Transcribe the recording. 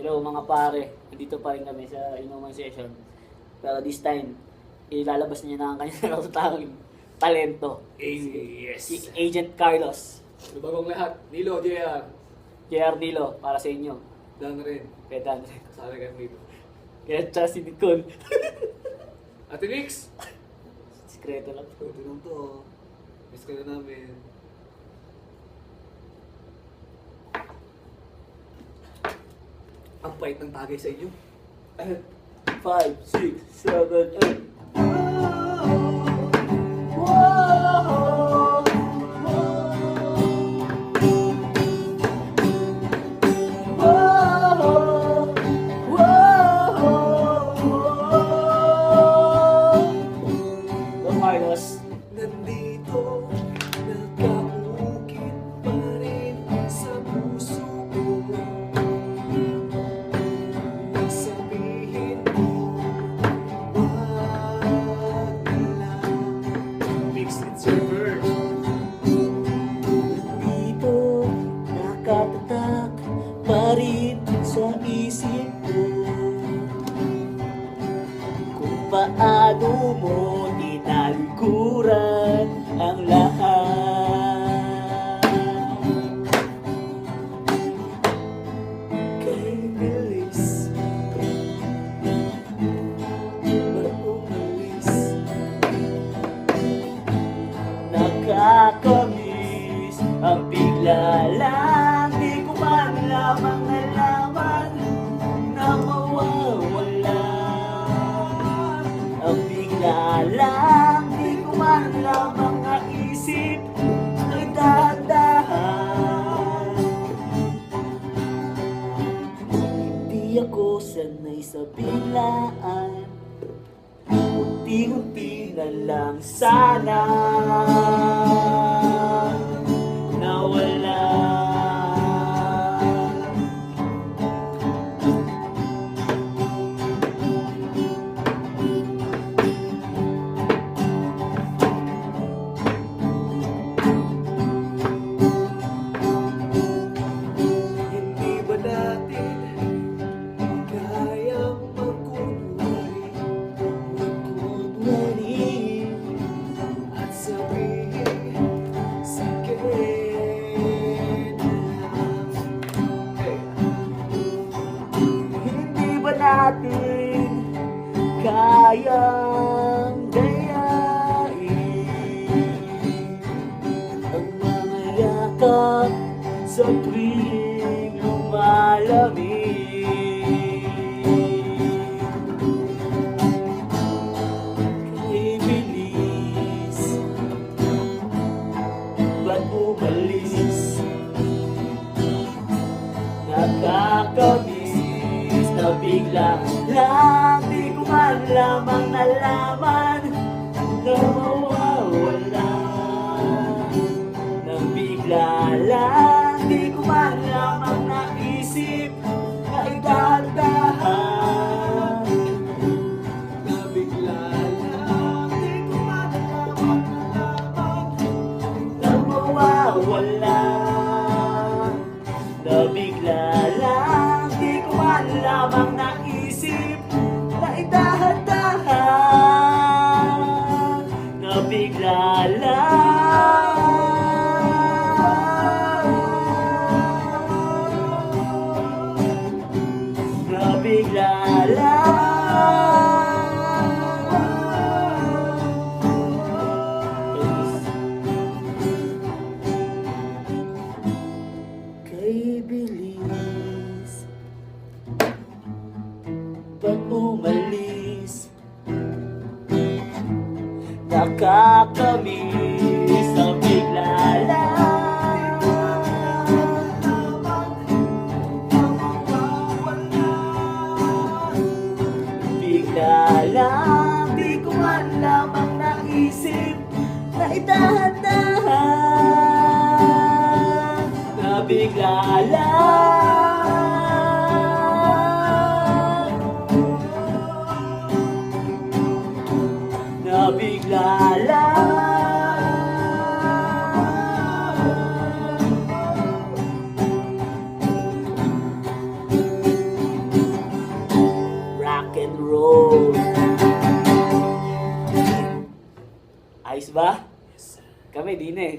Hello mga pare, dito pa rin kami sa inuman session. Pero this time, ilalabas niya na ang kanyang natatanging talento. Yes. Si Agent Carlos. Bagong lahat. Nilo, JR. JR Dilo, para sa inyo. Dan rin. Kaya Dan. Kasali kayo dito. Kaya tsaka si Nicole. Ate Nix! Sikreto lang. Ito lang to. Miss ka na namin. Ang pait ng tagay sa inyo. 5, 6, 7, 8. Carlos. Nandito, nakaukit pa rin sa puso ko. Sabihin mo, wag na mix it server. Dito nakatatak pa rin sa isip ko kung paano mo tinalikuran ang lahat. Kay bilis, maumalis. Nakakamiss ang bigla lang, di ko man lamang nalaman na mawawala. Ang bigla lang, di ko man lamang naisip ay dahan-dahan. Hindi ako sanay sa biglaan, unti-unti na lang sana nawala. Hindi ba natin kayang magkunwari at sabihin sige na lang? Hindi ba natin kayang gayain ang mga yakap sa tuwing lumalamig? Kay bilis, ba't umalis? Nakakamiss na bigla lang, di ko man lamang nalaman na mawawala. Nang bigla lang, di ko man lamang naisip na idadahan. Nabigla lang, di ko malaman Na mawawala. Na bigla lang, di ko man lamang naisip na idahan-dahan. Na bigla lang. Na bigla lang. Kay bilis, ba't umalis? Nakakamiss ang bigla lang. Bigla lang, di ko man lamang naisip na idahan-dahan. Na bigla lang. Na bigla lang. rock and roll. Ayos ba? Yes, sir. Kami, di na eh.